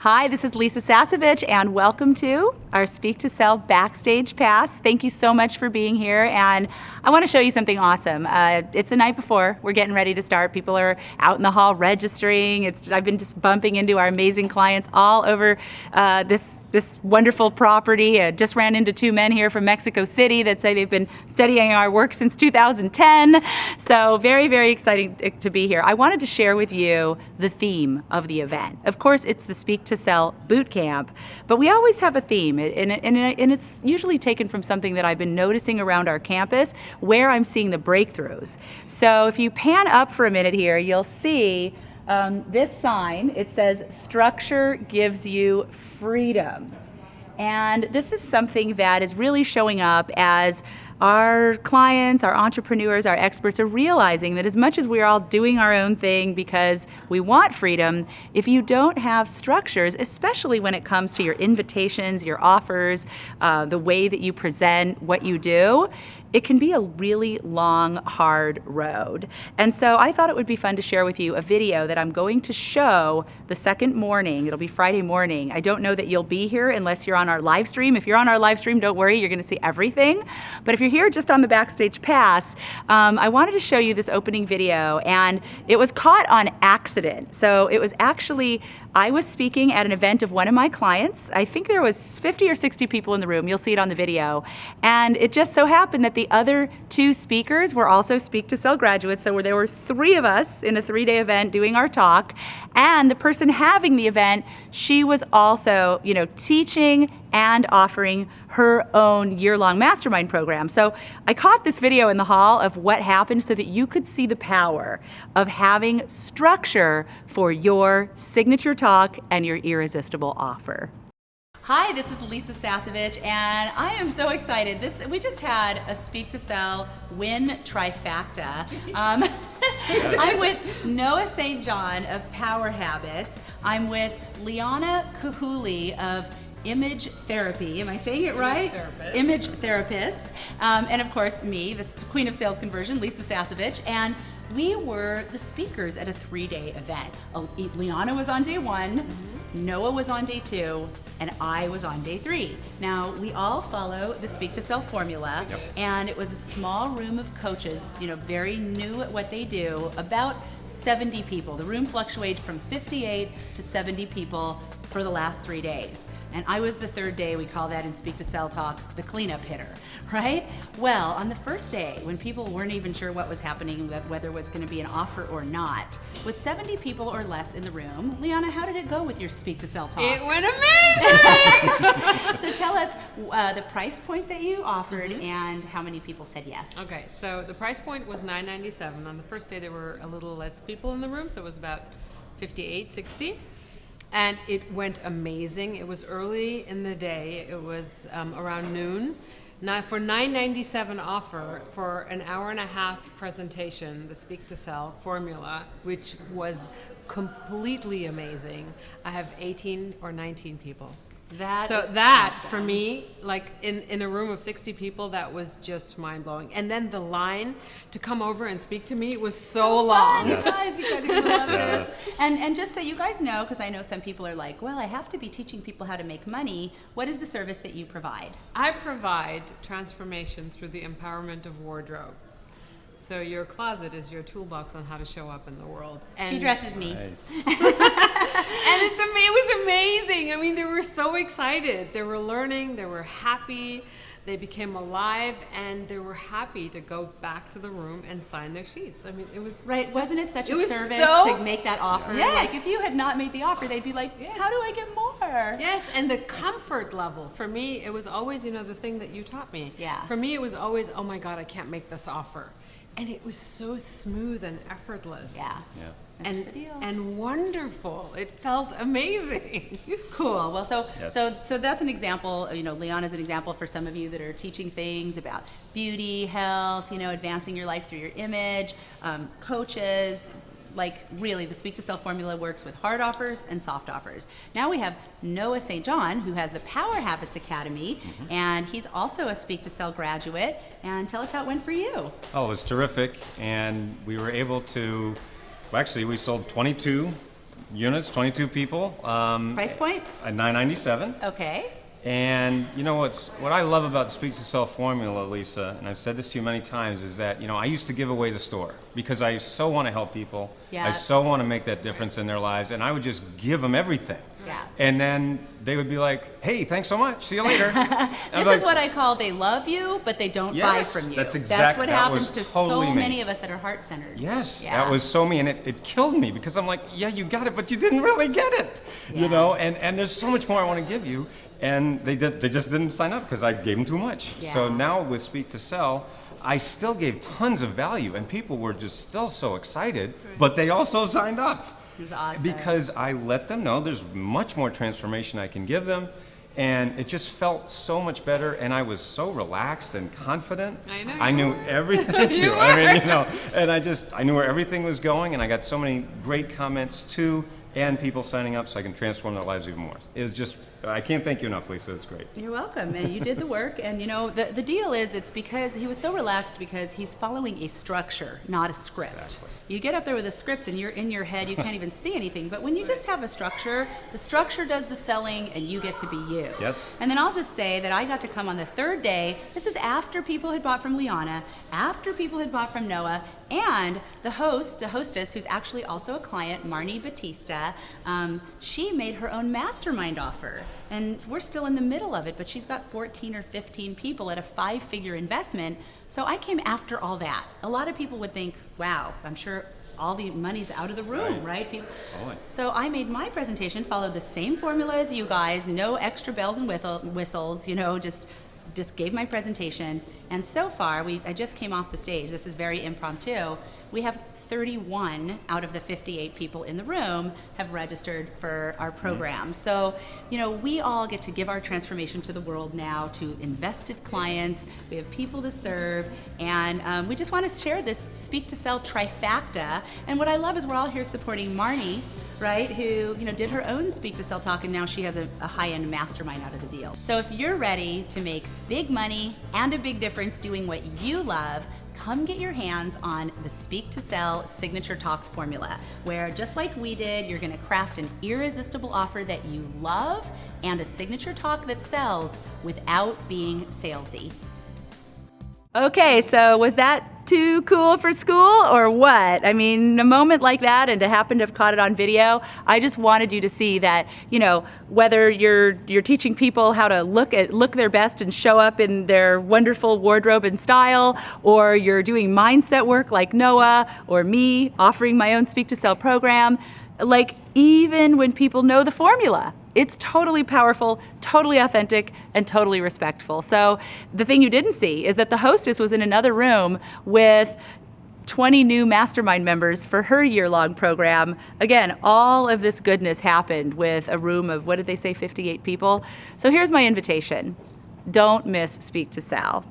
Hi, this is Lisa Sasevich, and welcome to our Speak to Sell Backstage Pass. Thank you so much for being here, and I want to show you something awesome. It's the night before. We're getting ready to start. People are out in the hall registering. I've been just bumping into our amazing clients all over this wonderful property. I just ran into two men here from Mexico City that say they've been studying our work since 2010. So very, very exciting to be here. I wanted to share with you the theme of the event. Of course, it's the Speak to Sell boot camp, but we always have a theme, and it's usually taken from something that I've been noticing around our campus where I'm seeing the breakthroughs. So if you pan up for a minute here, you'll see this sign. It says, "Structure gives you freedom." And this is something that is really showing up as our clients, our entrepreneurs, our experts are realizing that as much as we're all doing our own thing because we want freedom, if you don't have structures, especially when it comes to your invitations, your offers, the way that you present what you do, it can be a really long, hard road. And so I thought it would be fun to share with you a video that I'm going to show the second morning. It'll be Friday morning. I don't know that you'll be here unless you're on our live stream. If you're on our live stream, don't worry, you're going to see everything. But if you're here just on the Backstage Pass, I wanted to show you this opening video, and it was caught on accident. So it was actually, I was speaking at an event of one of my clients. I think there was 50 or 60 people in the room. You'll see it on the video. And it just so happened that the other two speakers were also Speak to Sell graduates. So there were three of us in a 3-day event doing our talk. And the person having the event, she was also, teaching and offering her own year-long mastermind program. So I caught this video in the hall of what happened so that you could see the power of having structure for your signature talk and your irresistible offer. Hi, this is Lisa Sasevich, and I am so excited. We just had a Speak to Sell win trifecta. I'm with Noah St. John of Power Habits. I'm with Liana Kahuli of Image Therapy. Am I saying it right? Image Therapist. And of course, me, the Queen of Sales Conversion, Lisa Sasevich. And we were the speakers at a 3-day event. Liana was on day 1, Noah was on day 2, and I was on day 3. Now, we all follow the Speak to Sell formula, and it was a small room of coaches, very new at what they do, about 70 people. The room fluctuated from 58 to 70 people for the last 3 days. And I was the 3rd day. We call that in Speak to Sell talk the cleanup hitter, right? Well, on the first day, when people weren't even sure what was happening, whether it was going to be an offer or not, with 70 people or less in the room, Liana, how did it go with your Speak to Sell talk? It went amazing! So tell us the price point that you offered and how many people said yes. Okay, so the price point was $9.97. On the first day, there were a little less people in the room, so it was about 58, 60. And it went amazing. It was early in the day. It was around noon. Now, for $9.97 offer for an hour-and-a-half presentation, the Speak to Sell formula, which was completely amazing, I have 18 or 19 people. That for me, like in a room of 60 people, that was just mind-blowing. And then the line to come over and speak to me was so long. You guys love it. And just so you guys know, because I know some people are like, well, I have to be teaching people how to make money. What is the service that you provide? I provide transformation through the empowerment of wardrobe. So your closet is your toolbox on how to show up in the world. And she dresses me. Nice. And it was amazing. I mean, they were so excited. They were learning. They were happy. They became alive, and they were happy to go back to the room and sign their sheets. I mean, it was right. Wasn't it such a service to make that offer? Yes. Like if you had not made the offer, they'd be like, how do I get more? Yes, and the comfort level for me, it was always, the thing that you taught me. Yeah. For me, it was always, oh my God, I can't make this offer. And it was so smooth and effortless. Yeah. And wonderful. It felt amazing. Cool. Well, so that's an example. Liana's an example for some of you that are teaching things about beauty, health, advancing your life through your image, coaches. Like really, the Speak to Sell formula works with hard offers and soft offers. Now we have Noah St. John, who has the Power Habits Academy, and he's also a Speak to Sell graduate. And tell us how it went for you. Oh, it was terrific, and we were able to, well, actually we sold 22 units, 22 people. Price point? At $9.97. Okay. And you know what I love about Speak to Sell formula, Lisa, and I've said this to you many times, is that I used to give away the store because I so want to help people. Yeah. I so want to make that difference in their lives, and I would just give them everything. Yeah. And then they would be like, "Hey, thanks so much. See you later." This is what I call they love you, but they don't buy from you. That's what happens was to totally so me. many of us that are heart-centered. Yes, Yeah. that was so me, and it killed me because I'm like, yeah, you got it, but you didn't really get it, Yeah. And there's so much more I want to give you, and they just didn't sign up because I gave them too much. Yeah. So now with Speak to Sell, I still gave tons of value, and people were just still so excited, but they also signed up. It was awesome. Because I let them know there's much more transformation I can give them, and it just felt so much better, and I was so relaxed and confident. I know I you knew were. everything. You I mean, were. and I knew where everything was going, and I got so many great comments too, and people signing up so I can transform their lives even more. It was just, I can't thank you enough, Lisa. It's great. You're welcome, and you did the work. And the deal is, it's because he was so relaxed because he's following a structure, not a script. Exactly. You get up there with a script and you're in your head, you can't even see anything. But when you just have a structure, the structure does the selling and you get to be you. Yes. And then I'll just say that I got to come on the third day. This is after people had bought from Liana, after people had bought from Noah, and the hostess, who's actually also a client, Marnie Batista, she made her own mastermind offer. And we're still in the middle of it, but she's got 14 or 15 people at a 5-figure investment. So I came after all that. A lot of people would think, wow, I'm sure all the money's out of the room, right? People. Totally. So I made my presentation, followed the same formula as you guys, no extra bells and whistles, just gave my presentation. And so far, I just came off the stage. This is very impromptu. We have 31 out of the 58 people in the room have registered for our program. So, we all get to give our transformation to the world now to invested clients. We have people to serve, and we just want to share this Speak to Sell trifecta. And what I love is we're all here supporting Marnie, right, who did her own Speak to Sell talk, and now she has a high-end mastermind out of the deal. So if you're ready to make big money and a big difference doing what you love, come get your hands on the Speak to Sell Signature Talk formula, where just like we did, you're gonna craft an irresistible offer that you love and a signature talk that sells without being salesy. Okay, so was that too cool for school or what? I mean, a moment like that, and to happen to have caught it on video, I just wanted you to see that, whether you're teaching people how to look their best and show up in their wonderful wardrobe and style, or you're doing mindset work like Noah or me, offering my own Speak to Sell program, like even when people know the formula, it's totally powerful, totally authentic, and totally respectful. So the thing you didn't see is that the hostess was in another room with 20 new mastermind members for her year-long program. Again, all of this goodness happened with a room of, 58 people? So here's my invitation. Don't miss Speak to Sell.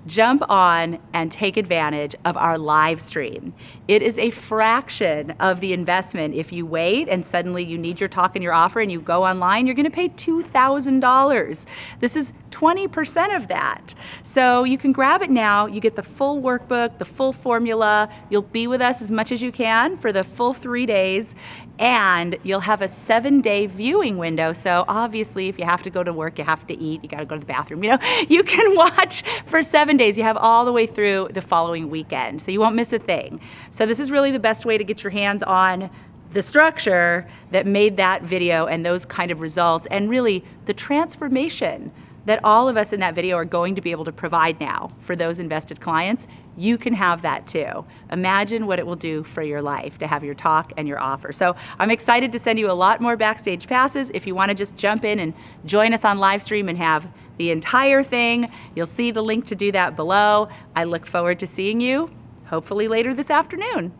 Jump on and take advantage of our live stream. It is a fraction of the investment. If you wait and suddenly you need your talk and your offer and you go online, you're gonna pay $2,000. This is 20% of that. So you can grab it now. You get the full workbook, the full formula. You'll be with us as much as you can for the full 3 days, and you'll have a 7-day viewing window. So obviously, if you have to go to work, you have to eat, you gotta go to the bathroom, you can watch for 7 days. You have all the way through the following weekend, so you won't miss a thing. So this is really the best way to get your hands on the structure that made that video and those kind of results, and really the transformation that all of us in that video are going to be able to provide now for those invested clients. You can have that too. Imagine what it will do for your life to have your talk and your offer. So I'm excited to send you a lot more backstage passes. If you want to just jump in and join us on live stream and have the entire thing, you'll see the link to do that below. I look forward to seeing you hopefully later this afternoon.